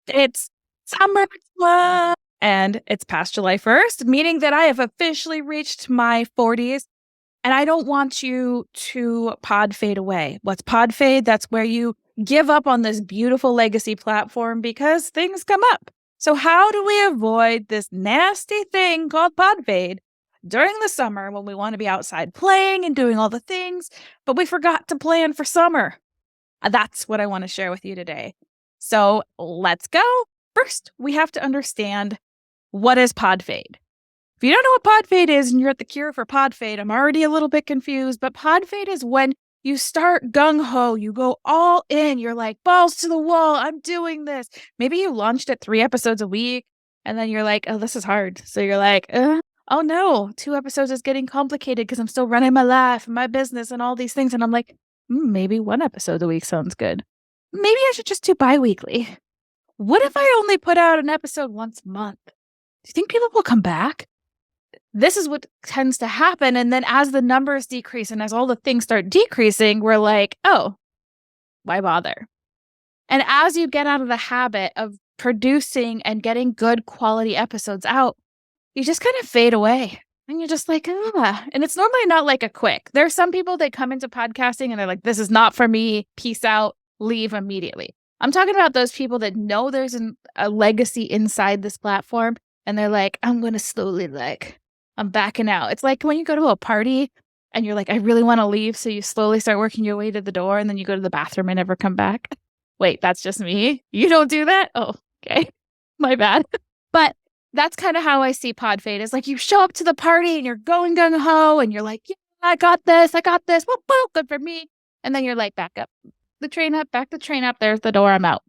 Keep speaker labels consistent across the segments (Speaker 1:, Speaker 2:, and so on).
Speaker 1: It's summer and it's past July 1st, meaning that I have officially reached my 40s. And I don't want you to pod fade away. What's pod fade? That's where you give up on this beautiful legacy platform because things come up. So how do we avoid this nasty thing called pod fade during the summer when we want to be outside playing and doing all the things, but we forgot to plan for summer? That's what I want to share with you today. So let's go. First, we have to understand, what is pod fade? If you don't know what pod fade is and you're at the cure for pod fade, I'm already a little bit confused, but pod fade is when you start gung ho, you go all in, you're like balls to the wall, I'm doing this. Maybe you launched at 3 episodes a week and then you're like, oh, this is hard. So you're like, oh no, 2 episodes is getting complicated because I'm still running my life and my business and all these things. And I'm like, maybe 1 episode a week sounds good. Maybe I should just do bi-weekly. What if I only put out an episode once a month? Do you think people will come back? This is what tends to happen. And then as the numbers decrease and as all the things start decreasing, we're like, oh, why bother? And as you get out of the habit of producing and getting good quality episodes out, you just kind of fade away. And you're just like, and it's normally not like a quick. There are some people that come into podcasting and they're like, this is not for me. Peace out. Leave immediately. I'm talking about those people that know there's a legacy inside this platform. And they're like, I'm going to slowly I'm backing out. It's like when you go to a party and you're like, I really want to leave. So you slowly start working your way to the door and then you go to the bathroom and never come back. Wait, that's just me? You don't do that? Oh, okay. My bad. But that's kind of how I see pod fade. Is like you show up to the party and you're going gung ho and you're like, yeah, I got this. Whoop, whoop, good for me. And then you're like, back up the train up, back the train up. There's the door. I'm out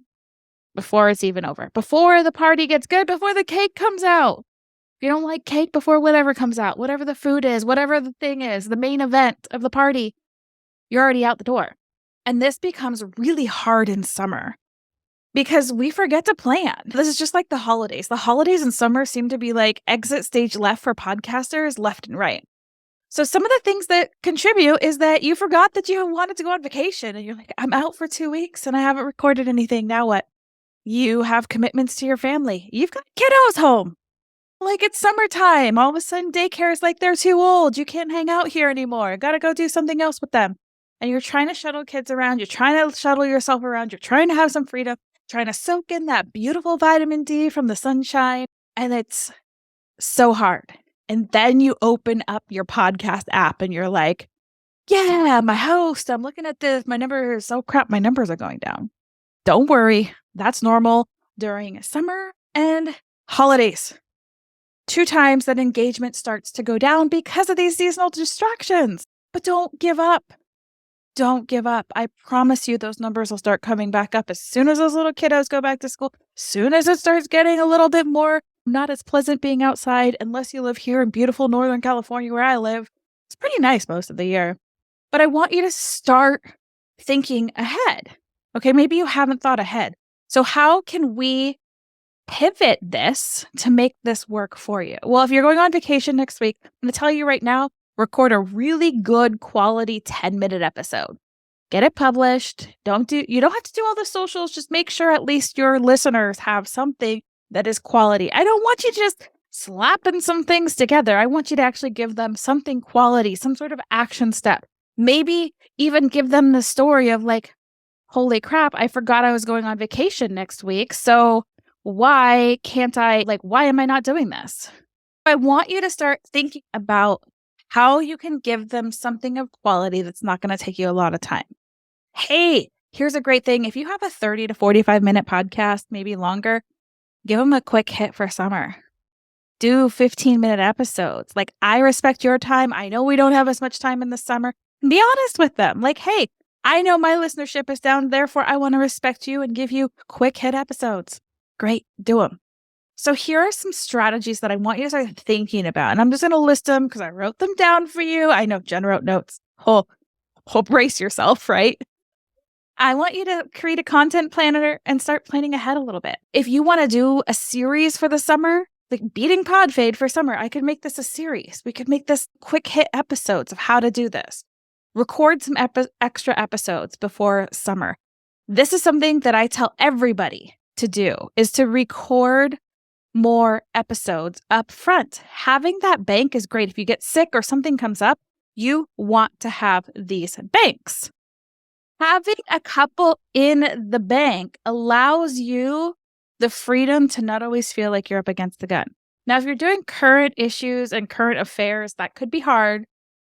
Speaker 1: before it's even over, before the party gets good, before the cake comes out. If you don't like cake, before whatever comes out, whatever the food is, whatever the thing is, the main event of the party, you're already out the door. And this becomes really hard in summer because we forget to plan. This is just like the holidays. The holidays in summer seem to be like exit stage left for podcasters left and right. So some of the things that contribute is that you forgot that you wanted to go on vacation and you're like, I'm out for 2 weeks and I haven't recorded anything. Now what? You have commitments to your family. You've got kiddos home. Like it's summertime. All of a sudden daycare is like, they're too old. You can't hang out here anymore. Got to go do something else with them. And you're trying to shuttle kids around. You're trying to shuttle yourself around. You're trying to have some freedom, trying to soak in that beautiful vitamin D from the sunshine. And it's so hard. And then you open up your podcast app and you're like, yeah, my host, I'm looking at this. My numbers, oh crap, my numbers are going down. Don't worry. That's normal during summer and holidays. 2 times that engagement starts to go down because of these seasonal distractions. But don't give up. Don't give up. I promise you those numbers will start coming back up as soon as those little kiddos go back to school, as soon as it starts getting a little bit more not as pleasant being outside, unless you live here in beautiful Northern California where I live. It's pretty nice most of the year. But I want you to start thinking ahead. Okay, maybe you haven't thought ahead. So how can we pivot this to make this work for you? Well, if you're going on vacation next week, I'm going to tell you right now, record a really good quality 10-minute episode. Get it published. You don't have to do all the socials. Just make sure at least your listeners have something that is quality. I don't want you just slapping some things together. I want you to actually give them something quality, some sort of action step. Maybe even give them the story of like, holy crap, I forgot I was going on vacation next week. So why am I not doing this? I want you to start thinking about how you can give them something of quality that's not going to take you a lot of time. Hey, here's a great thing. If you have a 30 to 45-minute podcast, maybe longer, give them a quick hit for summer. Do 15-minute episodes. Like, I respect your time. I know we don't have as much time in the summer. Be honest with them. Like, hey, I know my listenership is down. Therefore, I want to respect you and give you quick hit episodes. Great. Do them. So here are some strategies that I want you to start thinking about. And I'm just going to list them because I wrote them down for you. I know Jen wrote notes. Oh, brace yourself, right? I want you to create a content planner and start planning ahead a little bit. If you want to do a series for the summer, like beating pod fade for summer, I could make this a series. We could make this quick hit episodes of how to do this. Record some extra episodes before summer. This is something that I tell everybody to do is to record more episodes up front. Having that bank is great. If you get sick or something comes up, you want to have these banks. Having a couple in the bank allows you the freedom to not always feel like you're up against the gun. Now, if you're doing current issues and current affairs, that could be hard,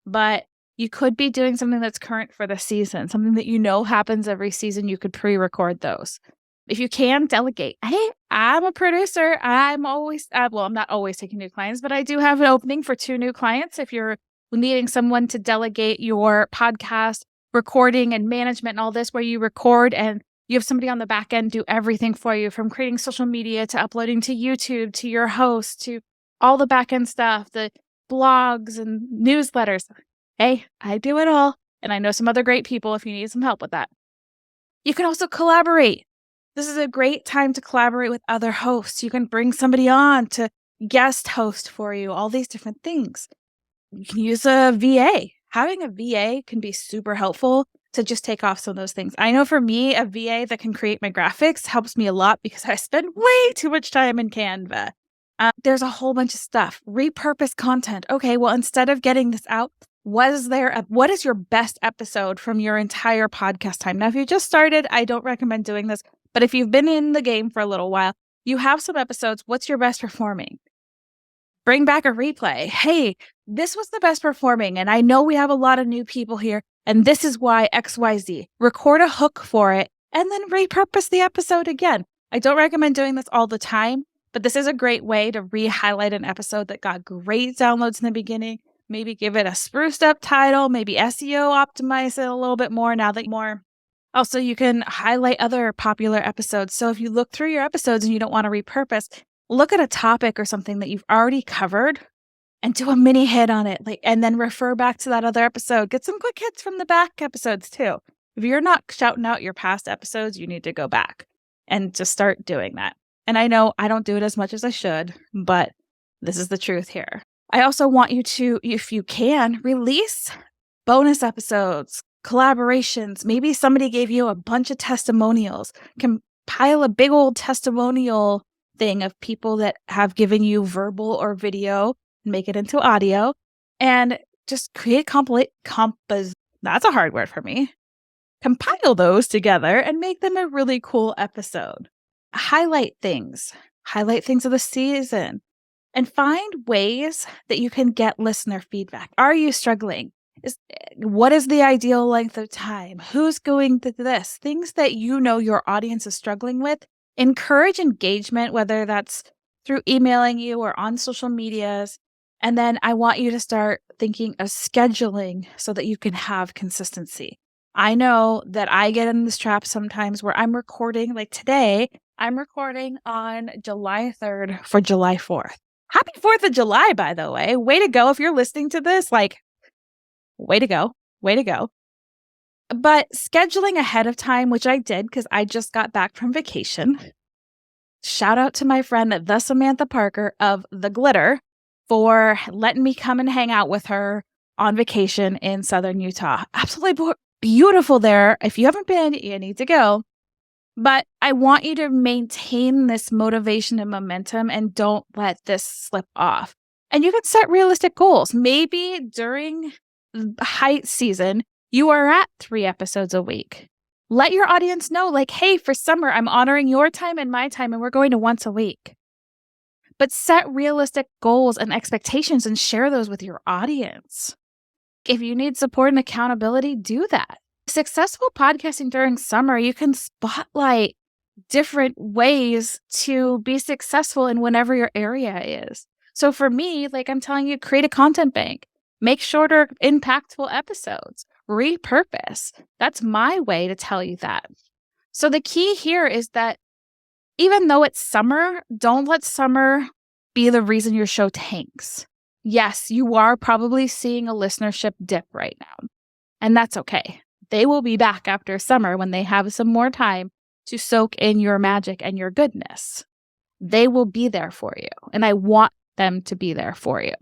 Speaker 1: but you could be doing something that's current for the season, something that you know happens every season. You could pre-record those. If you can, delegate. Hey, I'm a producer. I'm always, I'm not always taking new clients, but I do have an opening for 2 new clients. If you're needing someone to delegate your podcast recording and management and all this, where you record and you have somebody on the back end do everything for you, from creating social media to uploading to YouTube, to your host, to all the back end stuff, the blogs and newsletters. Hey, I do it all. And I know some other great people if you need some help with that. You can also collaborate. This is a great time to collaborate with other hosts. You can bring somebody on to guest host for you, all these different things. You can use a VA. Having a VA can be super helpful to just take off some of those things. I know for me, a VA that can create my graphics helps me a lot because I spend way too much time in Canva. There's a whole bunch of stuff. Repurpose content. Okay, well, instead of getting this out, what is your best episode from your entire podcast time? Now, if you just started, I don't recommend doing this. But if you've been in the game for a little while, you have some episodes. What's your best performing? Bring back a replay. Hey, this was the best performing. And I know we have a lot of new people here. And this is why XYZ. Record a hook for it and then repurpose the episode again. I don't recommend doing this all the time, but this is a great way to re-highlight an episode that got great downloads in the beginning. Maybe give it a spruced up title, maybe SEO optimize it a little bit more now that more. Also, you can highlight other popular episodes. So if you look through your episodes and you don't want to repurpose, look at a topic or something that you've already covered and do a mini hit on it. And then refer back to that other episode. Get some quick hits from the back episodes too. If you're not shouting out your past episodes, you need to go back and just start doing that. And I know I don't do it as much as I should, but this is the truth here. I also want you to, if you can, release bonus episodes, collaborations. Maybe somebody gave you a bunch of testimonials. Compile a big old testimonial thing of people that have given you verbal or video, make it into audio, and just create that's a hard word for me. Compile those together and make them a really cool episode. Highlight things of the season, and find ways that you can get listener feedback. Are you struggling? What is the ideal length of time? Who's going to this? Things that you know your audience is struggling with. Encourage engagement, whether that's through emailing you or on social medias. And then I want you to start thinking of scheduling so that you can have consistency. I know that I get in this trap sometimes where I'm recording, like today, I'm recording on July 3rd for July 4th. Happy 4th of July, by the way. Way to go. If you're listening to this, way to go. Way to go. But scheduling ahead of time, which I did because I just got back from vacation. Shout out to my friend, the Samantha Parker of The Glitter, for letting me come and hang out with her on vacation in Southern Utah. Absolutely beautiful there. If you haven't been, you need to go. But I want you to maintain this motivation and momentum and don't let this slip off. And you can set realistic goals. Maybe during height season, you are at 3 episodes a week. Let your audience know, hey, for summer, I'm honoring your time and my time, and we're going to once a week. But set realistic goals and expectations and share those with your audience. If you need support and accountability, do that. Successful podcasting during summer, you can spotlight different ways to be successful in whatever your area is. So for me, I'm telling you, create a content bank, make shorter, impactful episodes, repurpose. That's my way to tell you that. So the key here is that even though it's summer, don't let summer be the reason your show tanks. Yes, you are probably seeing a listenership dip right now, and that's okay. They will be back after summer when they have some more time to soak in your magic and your goodness. They will be there for you, and I want them to be there for you.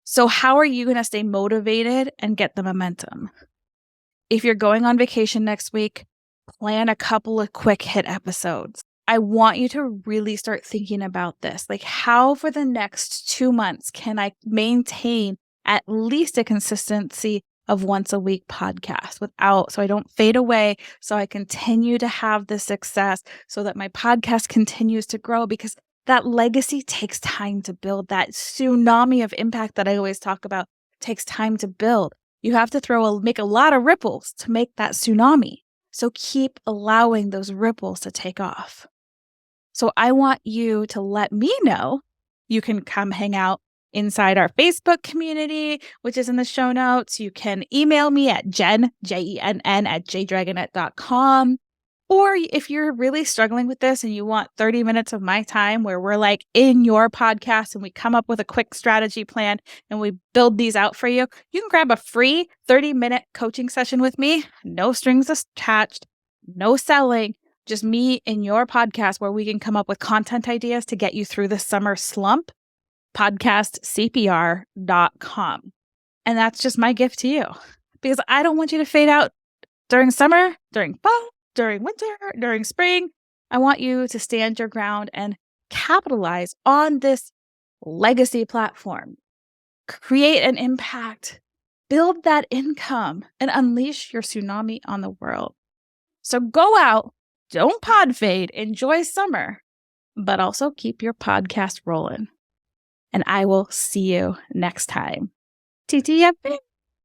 Speaker 1: So how are you going to stay motivated and get the momentum? If you're going on vacation next week, plan a couple of quick hit episodes. I want you to really start thinking about this. Like, how for the next 2 months can I maintain at least a consistency of once a week podcast so I don't fade away, so I continue to have the success, so that my podcast continues to grow, because that legacy takes time to build. That tsunami of impact that I always talk about takes time to build. You have to make a lot of ripples to make that tsunami. So keep allowing those ripples to take off. So I want you to let me know. You can come hang out inside our Facebook community, which is in the show notes. You can email me at Jenn, Jenn, at jdragonet.com. Or if you're really struggling with this and you want 30 minutes of my time where we're like in your podcast and we come up with a quick strategy plan and we build these out for you, you can grab a free 30-minute coaching session with me. No strings attached, no selling, just me in your podcast where we can come up with content ideas to get you through the summer slump. Podcastcpr.com. And that's just my gift to you, because I don't want you to fade out during summer, during fall, during winter, during spring. I want you to stand your ground and capitalize on this legacy platform. Create an impact, build that income, and unleash your tsunami on the world. So go out, don't pod fade, enjoy summer, but also keep your podcast rolling. And I will see you next time. TTFN.